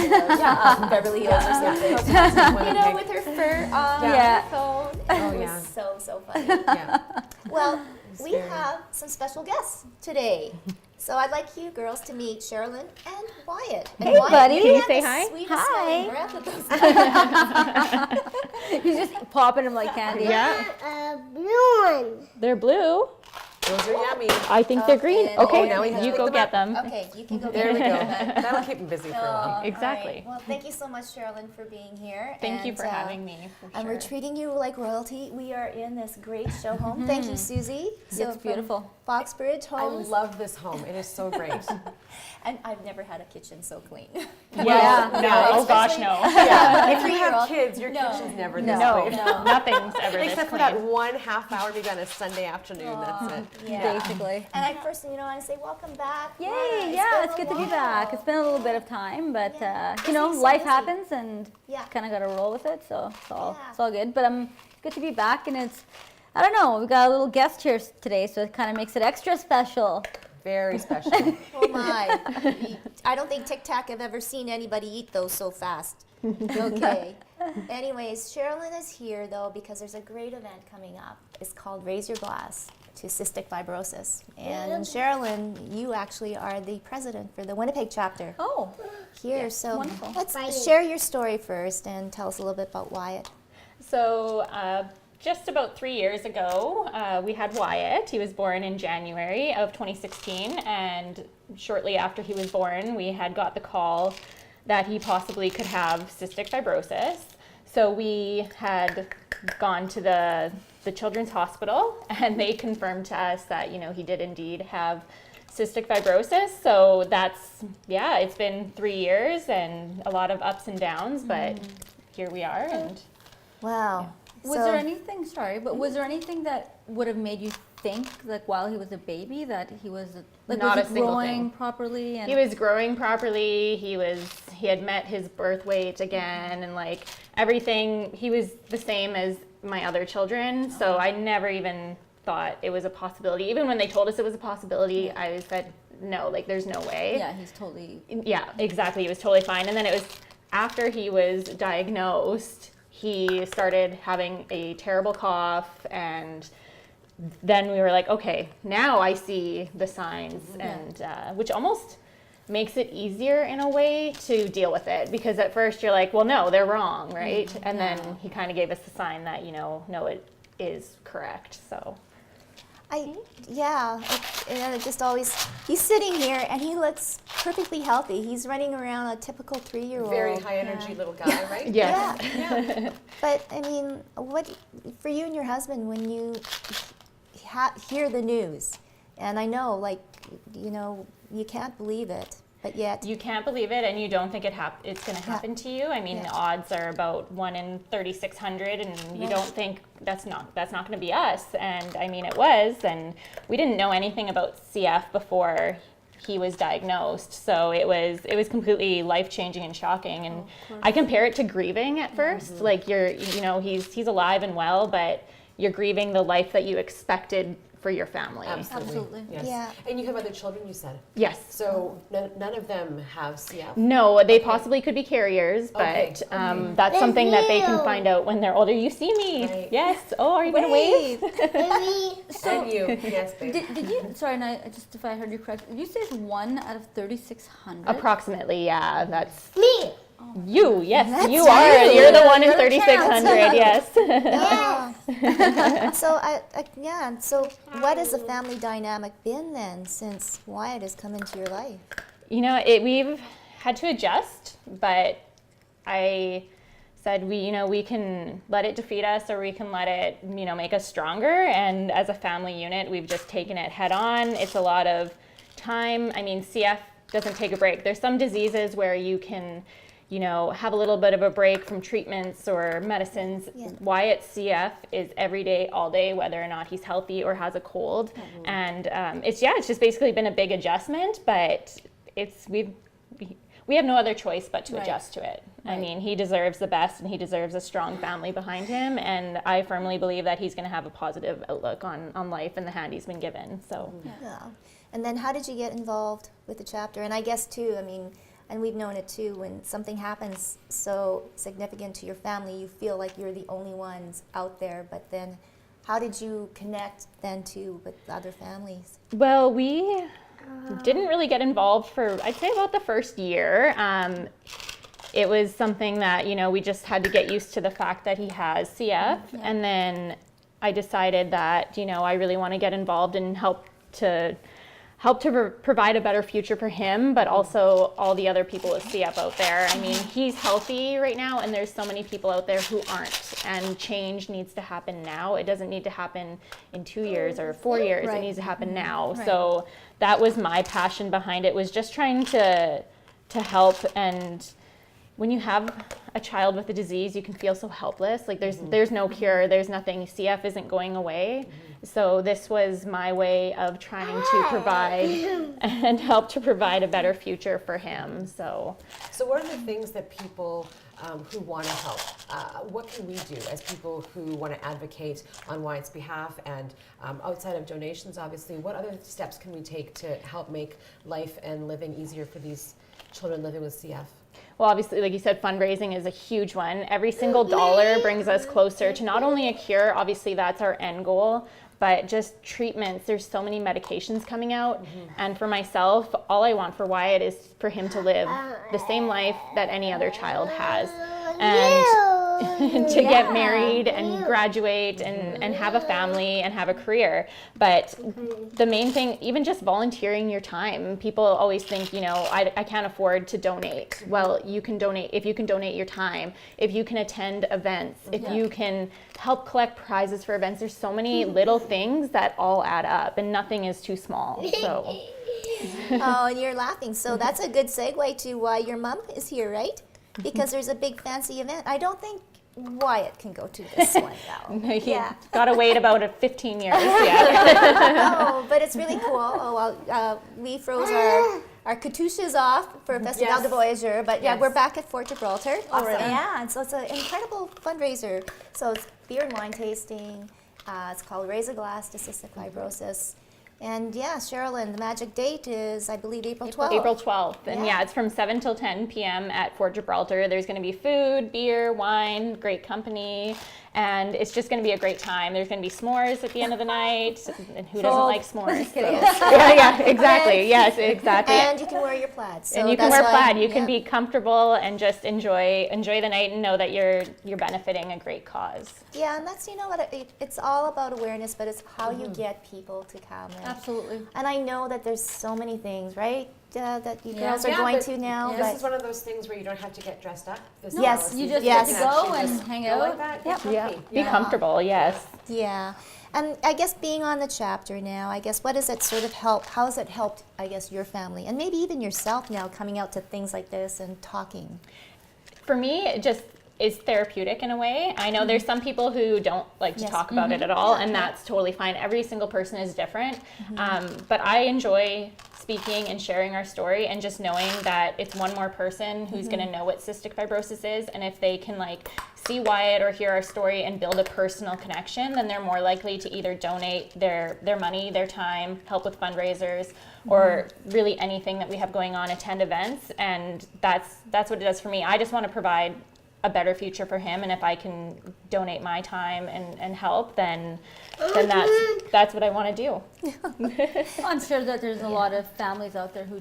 Beverly Hills or something. With her fur on her phone. It was so funny. Well, we have some special guests today. So I'd like you girls to meet Sheralin and Wyatt. And Hey, Wyatt, buddy. Can you say hi? Hi. He's just popping them like candy. Yeah. Blue one. They're blue. Those are yummy. I think they're green. Okay, now we have you to go pick get them them. Okay, you can go There we get go. them. That'll keep them busy for a while. Exactly. Well, thank you so much, Sheralin, for being here. Thank you for having me. And we're treating you like royalty. We are in this great show home. Thank you, Susie. It's beautiful. Foxridge I Homes. love this home. It is so great. And I've never had a kitchen so clean. Yeah. No. Oh gosh, no. If you have kids, your kitchen's never this No. clean. Nothing's ever this Except for clean. that 1.5 hour maybe on a Sunday afternoon. That's it. Basically. And I first, I want to say welcome back. Yay! It's Yeah, been it's a good to be while. back. It's been a little bit of time, but Busy, life busy. happens, and kind of got to roll with it. So it's all good. But good to be back, and I don't know. We got a little guest here today, so it kind of makes it extra special. Very special. Oh my! I don't think Tic Tac have ever seen anybody eat those so fast. Okay. Anyways, Sheralin is here though because there's a great event coming up. It's called Raise Your Glass to Cystic Fibrosis. And Sheralin, you actually are the president for the Winnipeg chapter. Oh, Here, so wonderful. let's share your story first and tell us a little bit about Wyatt. So just about 3 years ago, we had Wyatt. He was born in January of 2016, and shortly after he was born, we had got the call that he possibly could have cystic fibrosis. So we had gone to the Children's Hospital, and they confirmed to us that, he did indeed have cystic fibrosis. So it's been 3 years and a lot of ups and downs, but here we are. And Wow. was there anything? Sorry, but was there anything that would have made you think, like while he was a baby, that he was Not was a he single growing thing. properly? And he was growing properly. He had met his birth weight again, and like everything, he was the same as my other children. So I never even thought it was a possibility. Even when they told us it was a possibility, I said no, like there's no way. Yeah, he's totally. Yeah, exactly. He was totally fine. And then it was after he was diagnosed, he started having a terrible cough, and then we were like, okay, now I see the signs, and which almost makes it easier in a way to deal with it, because at first you're like, well, no, they're wrong, right? And then he kind of gave us the sign that, no, it is correct. So it just always, he's sitting here and he looks perfectly healthy. He's running around a typical 3-year-old. Very high energy little guy, right? yes. Yeah. But I mean, what for you and your husband when you hear the news, and I know, like, you can't believe it, but yet You can't believe it, and you don't think it's going to happen to you. I mean, the odds are about 1 in 3,600, and you don't think that's not going to be us. And I mean, it was, and we didn't know anything about CF before he was diagnosed, so it was completely life-changing and shocking. And I compare it to grieving at first. Like he's alive and well, but you're grieving the life that you expected for your family. Absolutely. Yes. Yeah. And you have other children, you said? Yes. So none of them have CF? No, they possibly could be carriers, but Okay. that's something that they can find out when they're older. You see me? Right. Yes. Oh, are you going to wave? Baby. And you, yes, baby. Did you? Sorry, and just if I heard you correct, did you say it's 1 out of 3,600? Approximately, yeah. That's Me. you. Yes, That's you are. you. You're the 1 in You're the 3,600. Yes. Yes. So what has the family dynamic been then since Wyatt has come into your life? We've had to adjust, but I said we can let it defeat us, or we can let it make us stronger. And as a family unit, we've just taken it head on. It's a lot of time. I mean, CF doesn't take a break. There's some diseases where you can have a little bit of a break from treatments or medicines. Yeah. Wyatt's CF is every day, all day, whether or not he's healthy or has a cold. And it's just basically been a big adjustment, but we have no other choice but to adjust to it. I mean, he deserves the best, and he deserves a strong family behind him, and I firmly believe that he's going to have a positive outlook on life and the hand he's been given. So Yeah. And then how did you get involved with the chapter? And I guess too, I mean, and we've known it too, when something happens so significant to your family, you feel like you're the only ones out there. But then how did you connect then too with other families? Well, we didn't really get involved for, I'd say, about the first year. It was something that, we just had to get used to the fact that he has CF. And then I decided that, I really want to get involved and help to provide a better future for him, but also all the other people with CF out there. I mean, he's healthy right now, and there's so many people out there who aren't, and change needs to happen now. It doesn't need to happen in 2 years or 4 years. It needs to happen now. Right. So that was my passion behind it, was just trying to help. And when you have a child with a disease, you can feel so helpless. Like there's no cure, there's nothing. CF isn't going away. So this was my way of trying to provide and help to provide a better future for him. So what are the things that people who want to help, what can we do as people who want to advocate on Wyatt's behalf, and outside of donations, obviously, what other steps can we take to help make life and living easier for these children living with CF? Well, obviously, like you said, fundraising is a huge one. Every single dollar brings us closer to not only a cure, obviously that's our end goal, but just treatments. There's so many medications coming out. And for myself, all I want for Wyatt is for him to live the same life that any other child has. And to get married and graduate and have a family and have a career. But the main thing, even just volunteering your time, people always think, I can't afford to donate. Well, you can donate if you can donate your time, if you can attend events, if you can help collect prizes for events. There's so many little things that all add up, and nothing is too small. So. Oh, and you're laughing. So that's a good segue to why your mom is here, right? Because there's a big fancy event. I don't think Wyatt can go to this one now. He got to wait about 15 years. Yeah. No, but it's really cool. Oh, well, we froze our cartouches off for Festival de Voyageur, but we're back at Fort Gibraltar. Awesome. Yeah, and so it's an incredible fundraiser. So it's beer and wine tasting. It's called Raise a Glass to Cystic Fibrosis. And Sheralin, the magic date is, I believe, April 12th. April 12th. And it's from 7 till 10 p.m. at Fort Gibraltar. There's going to be food, beer, wine, great company, and it's just going to be a great time. There's going to be s'mores at the end of the night, and who doesn't like s'mores? So. Yeah, exactly. Yes, exactly. And you can wear your plaid. So and you can wear plaid. You can be comfortable and just enjoy the night and know that you're benefiting a great cause. Yeah, and that's, it's all about awareness, but it's how you get people to come. Absolutely. And I know that there's so many things, right, that you girls are going to now. This is one of those things where you don't have to get dressed up. Yes, you just get to go and hang out. Like that. Yep. Be comfortable, yes. Yeah. And I guess being on the chapter now, I guess, what does it sort of help? How has it helped, I guess, your family? And maybe even yourself now coming out to things like this and talking? For me, it just is therapeutic in a way. I know there's some people who don't like to talk about it at all, and that's totally fine. Every single person is different. But I enjoy speaking and sharing our story, and just knowing that it's one more person who's going to know what cystic fibrosis is, and if they can see Wyatt or hear our story and build a personal connection, then they're more likely to either donate their money, their time, help with fundraisers, or really anything that we have going on, attend events. And that's what it does for me. I just want to provide a better future for him, and if I can donate my time and help, then that's what I want to do. I'm sure that there's a lot of families out there who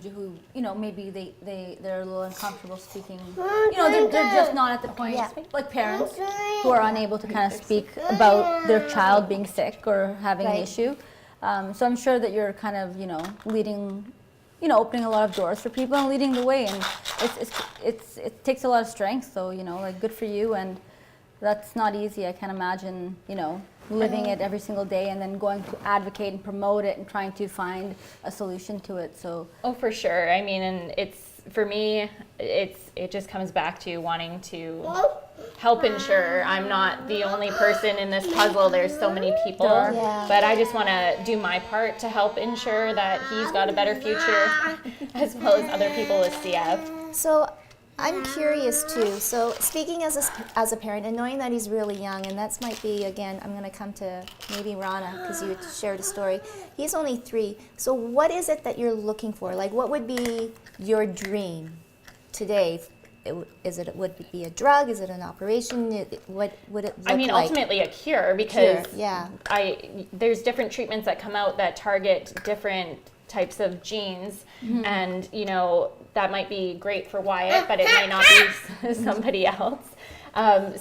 maybe they're a little uncomfortable speaking. They're just not at the point, like parents who are unable to kind of speak about their child being sick or having an issue. So I'm sure that you're kind of leading, opening a lot of doors for people and leading the way, and it takes a lot of strength. So good for you, and that's not easy. I can't imagine living it every single day and then going to advocate and promote it and trying to find a solution to it. So for sure. I mean, and for me, it just comes back to wanting to help ensure I'm not the only person in this puzzle. There's so many people, but I just want to do my part to help ensure that he's got a better future, as well as other people with CF. So I'm curious too. So speaking as a parent and knowing that he's really young, and that might be, again, I'm going to come to maybe Rana because you shared a story. He's only 3. So what is it that you're looking for? Like, what would be your dream? today? Would it be a drug? Is it an operation? What would it look like? I mean, ultimately a cure, because yeah. there's different treatments that come out that target different types of genes, and you know, that might be great for Wyatt, but it might not be somebody else.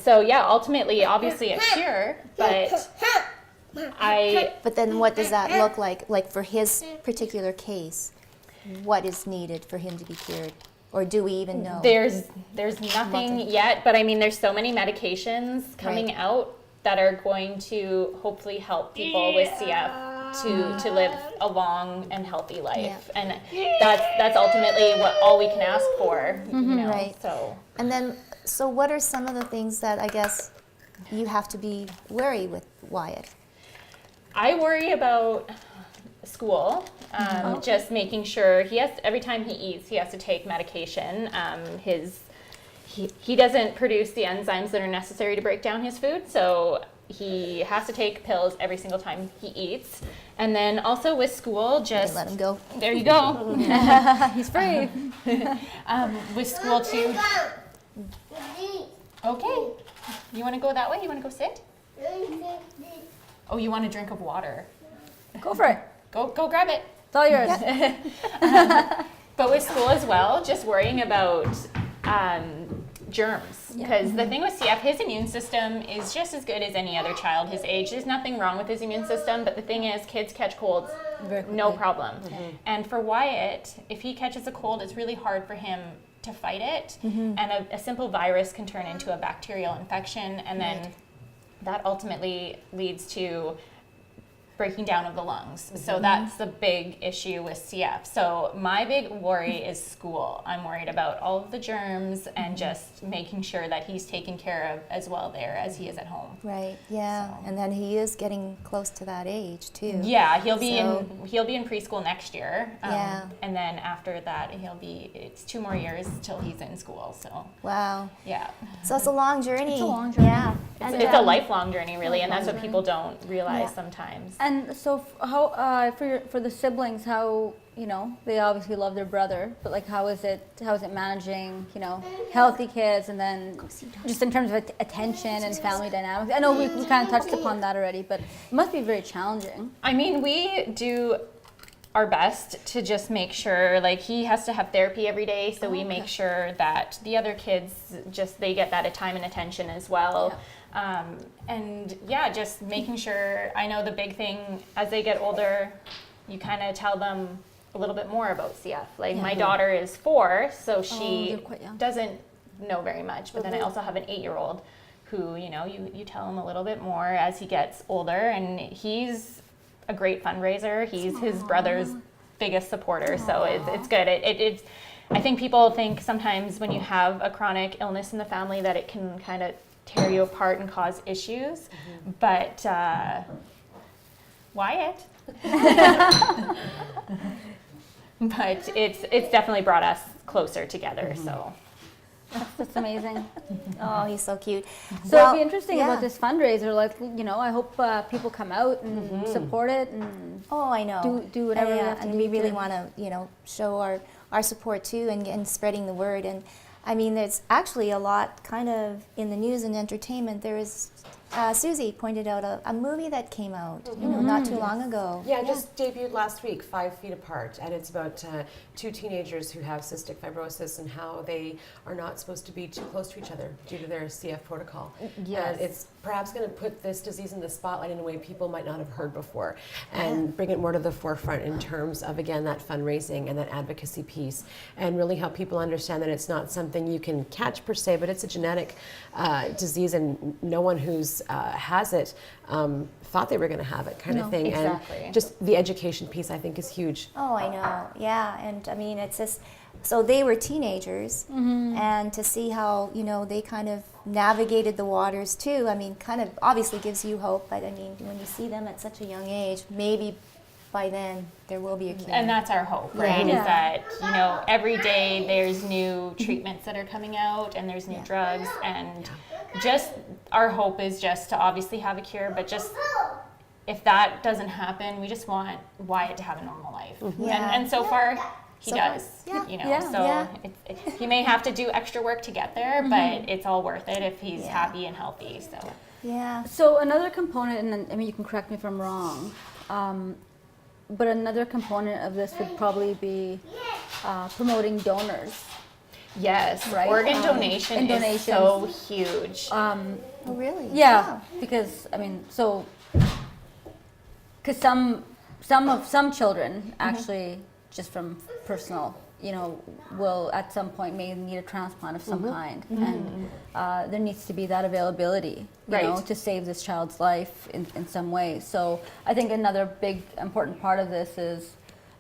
So yeah, ultimately, obviously a cure, but But then what does that look like? Like for his particular case, what is needed for him to be cured? Or do we even know? There's nothing yet, but I mean, there's so many medications coming out that are going to hopefully help people with CF to live a long and healthy life, and that's ultimately all we can ask for. You know, Right. And then, so what are some of the things that I guess you have to be wary with Wyatt? I worry about school, just making sure every time he eats, he has to take medication. He doesn't produce the enzymes that are necessary to break down his food, so he has to take pills every single time he eats. And then also with school, just Let him go. there you go. He's free. With school too. Okay. You want to go that way? You want to go sit? Oh, you want a drink of water? Go for it. Go grab it. It's all yours. But with school as well, just worrying about germs. Because the thing with CF, his immune system is just as good as any other child his age. There's nothing wrong with his immune system, but the thing is, kids catch colds, no problem. And for Wyatt, if he catches a cold, it's really hard for him to fight it. And a simple virus can turn into a bacterial infection, and then that ultimately leads to breaking down of the lungs. So that's the big issue with CF. So my big worry is school. I'm worried about all of the germs and just making sure that he's taken care of as well there as he is at home. Right, yeah. So. And then he is getting close to that age too. Yeah, he'll be in preschool next year. Yeah. And then after that it's 2 more years till he's in school. So Wow. yeah. So it's a long journey. It's a long journey. Yeah. It's a lifelong journey really, and that's what people don't realize sometimes. And so, how for the siblings, how, you know, they obviously love their brother, but like how is it managing, you know, healthy kids, and then just in terms of attention and family dynamics? I know we kind of touched upon that already, but it must be very challenging. I mean, we do our best to just make sure, like, he has to have therapy every day, so we make sure that the other kids they get that time and attention as well. And yeah, just making sure. I know the big thing as they get older, you kind of tell them a little bit more about CF. Like my daughter is 4, so she they're quite young. doesn't know very much. But then I also have an 8-year-old who, you know, you tell him a little bit more as he gets older, and he's a great fundraiser. He's his brother's biggest supporter, so it's good. It's I think people think sometimes when you have a chronic illness in the family that it can kind of tear you apart and cause issues, but Wyatt. But it's definitely brought us closer together. So That's amazing. Oh, he's so cute. So Well, it'd be interesting yeah. about this fundraiser. Like, you know, I hope people come out and support it and Oh, I know. do whatever we Yeah, have to and do we really to- want to, you know, show our support too, and spreading the word. And I mean, there's actually a lot kind of in the news and entertainment. There is, Susie pointed out a movie that came out, you know, not too long ago. Yeah, it just debuted last week, 5 Feet Apart, and it's about 2 teenagers who have cystic fibrosis and how they are not supposed to be too close to each other due to their CF protocol. Yes. And it's perhaps going to put this disease in the spotlight in a way people might not have heard before, and bring it more to the forefront in terms of, again, that fundraising and that advocacy piece, and really help people understand that it's not something you can catch per se, but it's a genetic disease, and no one who's has it thought they were going to have it, kind of thing. exactly. And just the education piece, I think, is huge. Oh, I know. Yeah, and I mean, it's just so they were teenagers, and to see how, you know, they kind of navigated the waters too. I mean, kind of obviously gives you hope, but I mean, when you see them at such a young age, maybe by then there will be a cure. And that's our hope, right? Yeah. Is that, you know, every day there's new treatments that are coming out, and there's new drugs, and just our hope is just to obviously have a cure, but just if that doesn't happen, we just want Wyatt to have a normal life. Yeah. And so far, he So far, does. yeah. You know, Yeah. so Yeah. he may have to do extra work to get there, but it's all worth it if he's Yeah. happy and healthy. So. Yeah. So another component, and then, I mean, you can correct me if I'm wrong, but another component of this would probably be promoting donors. Yes, Right. organ donation And is so huge. Oh, really? Yeah, because I mean, so because some children actually just from personal, you know, will at some point may need a transplant of some kind, and there needs to be that availability, you know, Right. to save this child's life in some way. So I think another big important part of this is,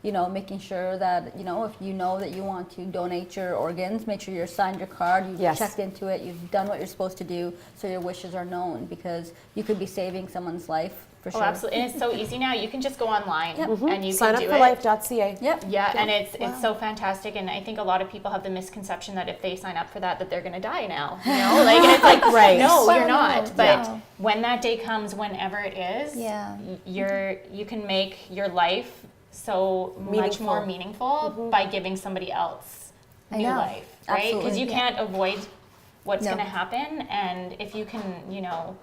you know, making sure that, you know, if you know that you want to donate your organs, make sure you're signed your card, you've Yes. checked into it, you've done what you're supposed to do, so your wishes are known, because you could be saving someone's life for Oh, sure. absolutely. And it's so easy now. You can just go online Yep. and you Sign can up do for it. life.ca. Yep. Yeah, and it's so fantastic, and I think a lot of people have the misconception that if they sign up for that they're going to die now. You know, like, and it's like, Right. no, Well, you're not. no, But no. when that day comes, whenever it is, Yeah. you can make your life so much Meaningful. more meaningful by giving somebody else I new know. life, right? Because Absolutely. you can't avoid what's No. going to happen, and if you can, you know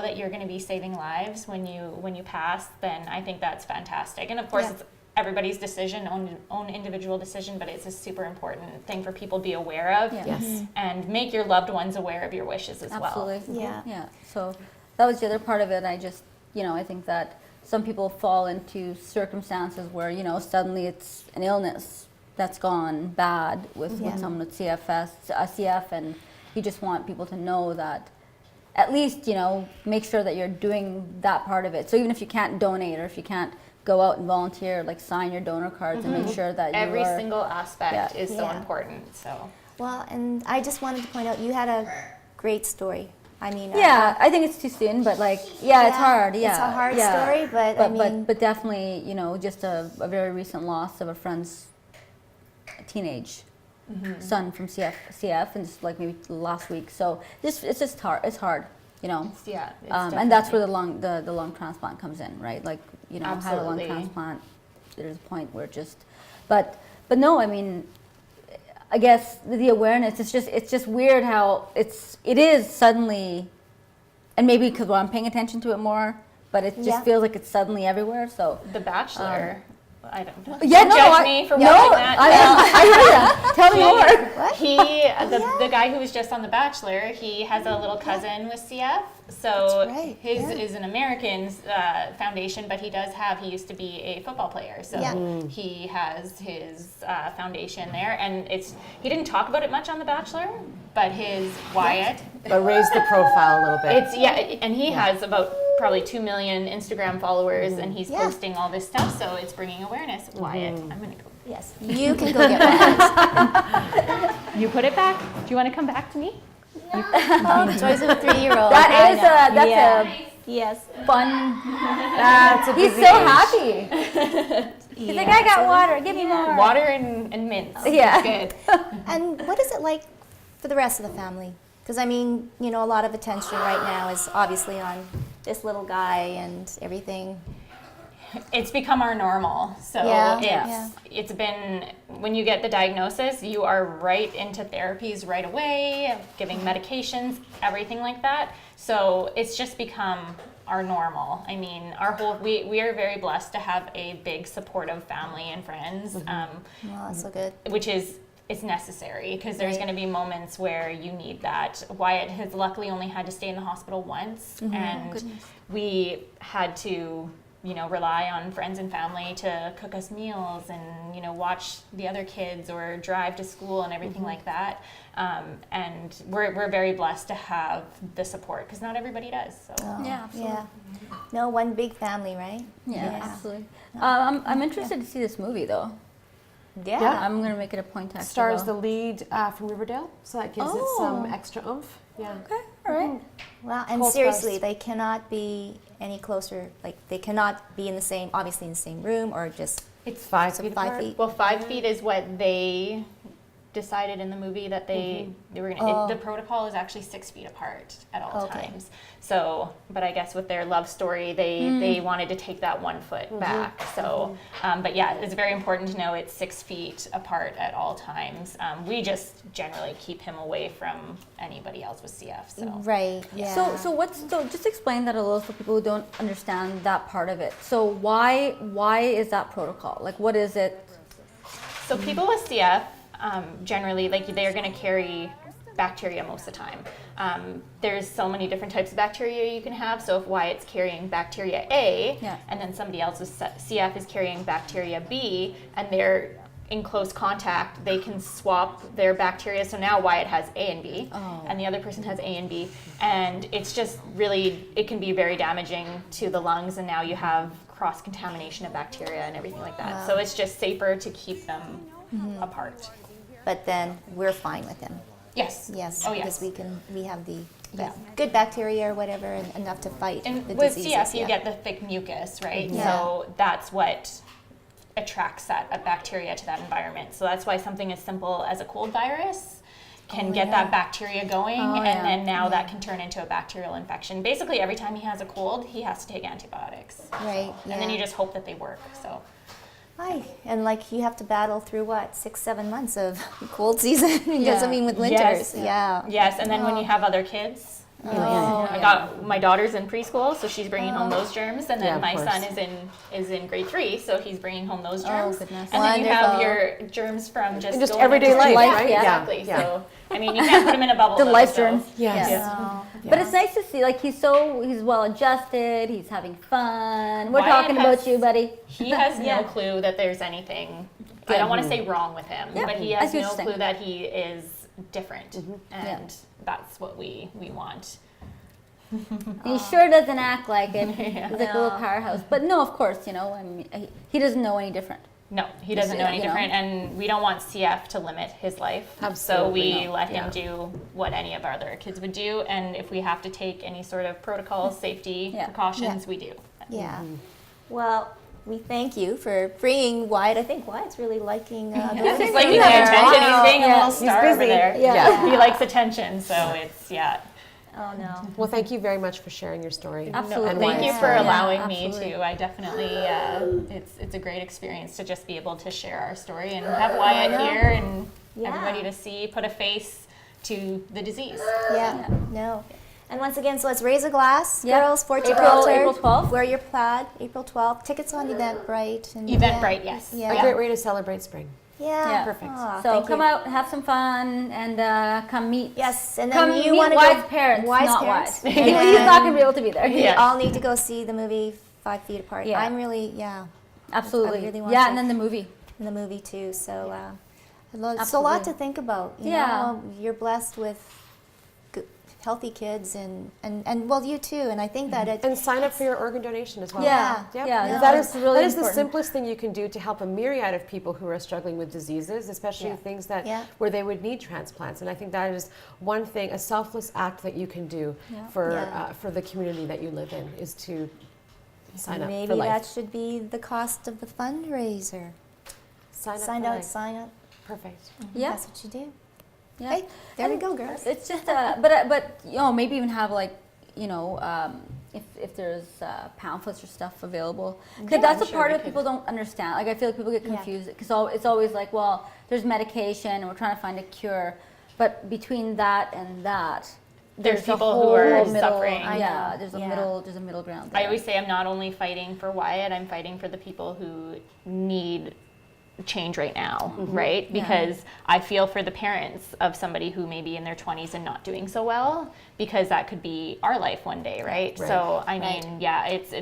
that you're going to be saving lives when you pass, then I think that's fantastic. And of course, Yeah. it's everybody's decision, own individual decision, but it's a super important thing for people to be aware of. Yeah. Yes. And make your loved ones aware of your wishes as well. Absolutely. Yeah. Yeah. So that was the other part of it. I just, you know, I think that some people fall into circumstances where, you know, suddenly it's an illness that's gone bad with someone with CF, and you just want people to know that at least, you know, make sure that you're doing that part of it. So even if you can't donate or if you can't go out and volunteer, like sign your donor cards and make sure that Every you are, single aspect Yeah. is so Yeah. important. So Well, and I just wanted to point out you had a great story. I mean, Yeah, I think it's too soon, but like, yeah, it's hard. Yeah, It's a hard yeah. story, but I mean, but definitely, you know, just a very recent loss of a friend's teenage son from CF, and just like maybe last week. So it's just hard. It's hard, you know. yeah, it's And that's where definitely- the lung transplant comes in, right? Like, you know, had a lung Absolutely. transplant. There's a point where it just, but no, I mean, I guess the awareness. It's just weird how it is suddenly, and maybe because I'm paying attention to it more, but it just Yeah. feels like it's suddenly everywhere. So The Bachelor. I don't know. yeah, Don't no, judge me for no, watching that. I heard that. Tell me more. The guy who was just on The Bachelor, he has a little cousin with CF. So That's right, his yeah. is an American foundation, but he used to be a football player. So Yeah. he has his foundation there, and he didn't talk about it much on The Bachelor, but his Wyatt, But raise the profile a little bit. and he has about probably 2 million Instagram followers, and he's Yeah. posting all this stuff, so it's bringing awareness. Wyatt, I'm gonna go. yes, you can go get one. You put it back. Do you want to come back to me? Joy's a 3-year-old. That's a Yes. fun. That's a He's busy so age. happy. He's like, I got water. Give me more. Water and mints. Yeah. Good. And what is it like for the rest of the family? Because I mean, you know, a lot of attention right now is obviously on this little guy and everything. It's become our normal. So Yeah. it's been, when you get the diagnosis, you are right into therapies right away, giving medications, everything like that. So it's just become our normal. I mean, we are very blessed to have a big supportive family and friends, Well, that's so good. which is, it's necessary, because there's Right. going to be moments where you need that. Wyatt has luckily only had to stay in the hospital once, and we had to, you know, rely on friends and family to cook us meals and, you know, watch the other kids or drive to school and everything like that. And we're very blessed to have the support, because not everybody does. So. Yeah, absolutely. Yeah. No, one big family, right? Yeah, absolutely. I'm interested to see this movie though. Yeah. I'm gonna make it a point to actually Stars go. the lead from Riverdale, so that gives it some extra oomph. Yeah. Okay, all right. Well, and Cool seriously, stars. they cannot be any closer. Like, they cannot be in the same, obviously in the same room, or just It's 5 some feet 5 apart. feet. Well, 5 feet is what they decided in the movie that they were gonna. The protocol is actually 6 feet apart at all times. So, but I guess with their love story, they wanted to take that 1 foot back. So, but yeah, it's very important to know it's 6 feet apart at all times. We just generally keep him away from anybody else with CF. So. Right. Yeah. So just explain that a little for people who don't understand that part of it. So why is that protocol? Like, what is it? So people with CF, generally, like they're going to carry bacteria most of the time. There's so many different types of bacteria you can have. So if Wyatt's carrying bacteria A, and then somebody else with CF is carrying bacteria B, and they're in close contact, they can swap their bacteria. So now Wyatt has A and B, and the other person has A and B, and it's just really, it can be very damaging to the lungs, and now you have cross-contamination of bacteria and everything like that. So it's just safer to keep them apart. But then we're fine with him. Yes. Yes. Oh, Because yes. we have the good bacteria or whatever, and enough to fight And the with diseases. CF, you get the thick mucus, right? Yeah. So that's what attracts that bacteria to that environment. So that's why something as simple as a cold virus can get that bacteria going, and then now that can turn into a bacterial infection. Basically, every time he has a cold, he has to take antibiotics. Right. And then you just hope that they work. So. Aye. And like you have to battle through what, 6-7 months of cold season. Because I mean, with winters, Yes, and then when you have other kids, I got my daughter's in preschool, so she's bringing home those germs, and then of my course. son is in grade 3, so he's bringing home those germs. Goodness. And then you have Wonderful. your germs from just Just going everyday into life, school. right? Exactly. Yeah. So I mean, you can't put them in a bubble. The though, life so- germs. Yes. But it's nice to see, like, he's well adjusted, he's having fun. We're Wyatt talking about has- you, buddy. He has no clue that there's anything. I don't want to say wrong with him, but he I has see what no you're saying. clue that he is different, and that's what we want. He sure doesn't act like it. He's like a little powerhouse. But no, of course, I mean, he doesn't know any different. No, he doesn't know any you know. different, and we don't want CF to limit his life. Absolutely. So we let him do what any of our other kids would do, and if we have to take any sort of protocols, safety precautions, we do. Yeah. Well, we thank you for bringing Wyatt. I think Wyatt's really liking the He's liking the attention. He's being a little star over busy. there. Yeah. He likes attention, so it's Oh, no. Well, thank you very much for sharing your story. Absolutely. And Thank you Wyatt's for story. allowing me absolutely. to. I definitely, it's a great experience to just be able to share our story and have Wyatt here and everybody to see, put a face to the disease. Yeah. No. And once again, so let's raise a glass, Yeah. girls, for April Gibraltar. 12th. Wear your plaid, April 12th. Tickets on Eventbrite. And Eventbrite, yes. Yeah. A great way to celebrate spring. Yeah. Perfect. Aw, So thank come you. out, have some fun, and come meet. Yes, and Come then you meet want to Wyatt's parents, Wyatt's not parents. Wyatt. And He's then not going to be able to be there. we Yeah. all need to go see the movie 5 Feet Apart. Yeah. I'm really, Absolutely. I really want Yeah, to. and then the movie. in the movie too. So it's a lot to think about. You Yeah. know, you're blessed with healthy kids and well, you too. And I think that it. And sign up for your organ donation as well. Yeah. Yep. Yeah, Because no, that it's is really that is the important. simplest thing you can do to help a myriad of people who are struggling with diseases, especially things that where they would need transplants. And I think that is one thing, a selfless act that you can do for the community that you live in, is to sign up Maybe for life. that should be the cost of the fundraiser. Sign up. Sign for up, life. sign up. Perfect. Yeah. That's what you do. Yeah. Hey, there we go, girls. It's just, but maybe even have like, if there's pamphlets or stuff available, because that's I'm a sure part we of people don't understand. Like I feel like people get confused because it's always like, well, there's medication and we're trying to find a cure, but between that and that, There's a people who whole are middle, suffering. Yeah, there's a middle ground. There. I always say I'm not only fighting for Wyatt, I'm fighting for the people who need change right now, right? Because I feel for the parents of somebody who may be in their 20s and not doing so well, because that could be our life one day, right? So I mean,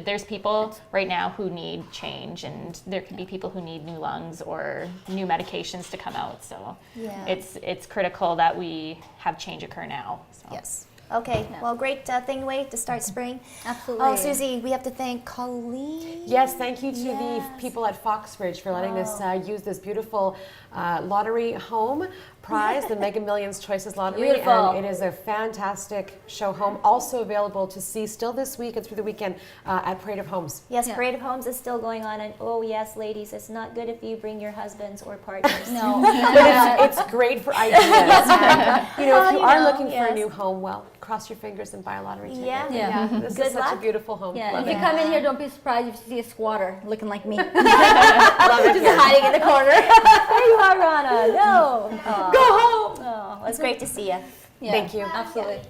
there's people right now who need change, and there could be people who need new lungs or new medications to come out. So it's critical that we have change occur now. So. Yes. Okay. Well, great thing way to start spring. Absolutely. Oh, Susie, we have to thank Colleen. Yes, thank you to the people at Foxridge for letting us use this beautiful lottery home prize, the Mega Millions Choices Lottery, Beautiful. and it is a fantastic show home. Also available to see still this week and through the weekend at Parade of Homes. Yes, Yeah. Parade of Homes is still going on, and oh yes, ladies, it's not good if you bring your husbands or partners. No. But it's great for ideas. And, if you are looking for a yes. new home, well, cross your fingers and buy a lottery ticket. Yeah. Yeah. This Good is such a luck. beautiful home. Yeah, Love if you it. come in here, don't be surprised if you see a squatter looking like me. Love it here. Hiding in the corner. There you are, Rana. No. Go home. Oh, it's great to see you. Yeah, Thank you. Absolutely.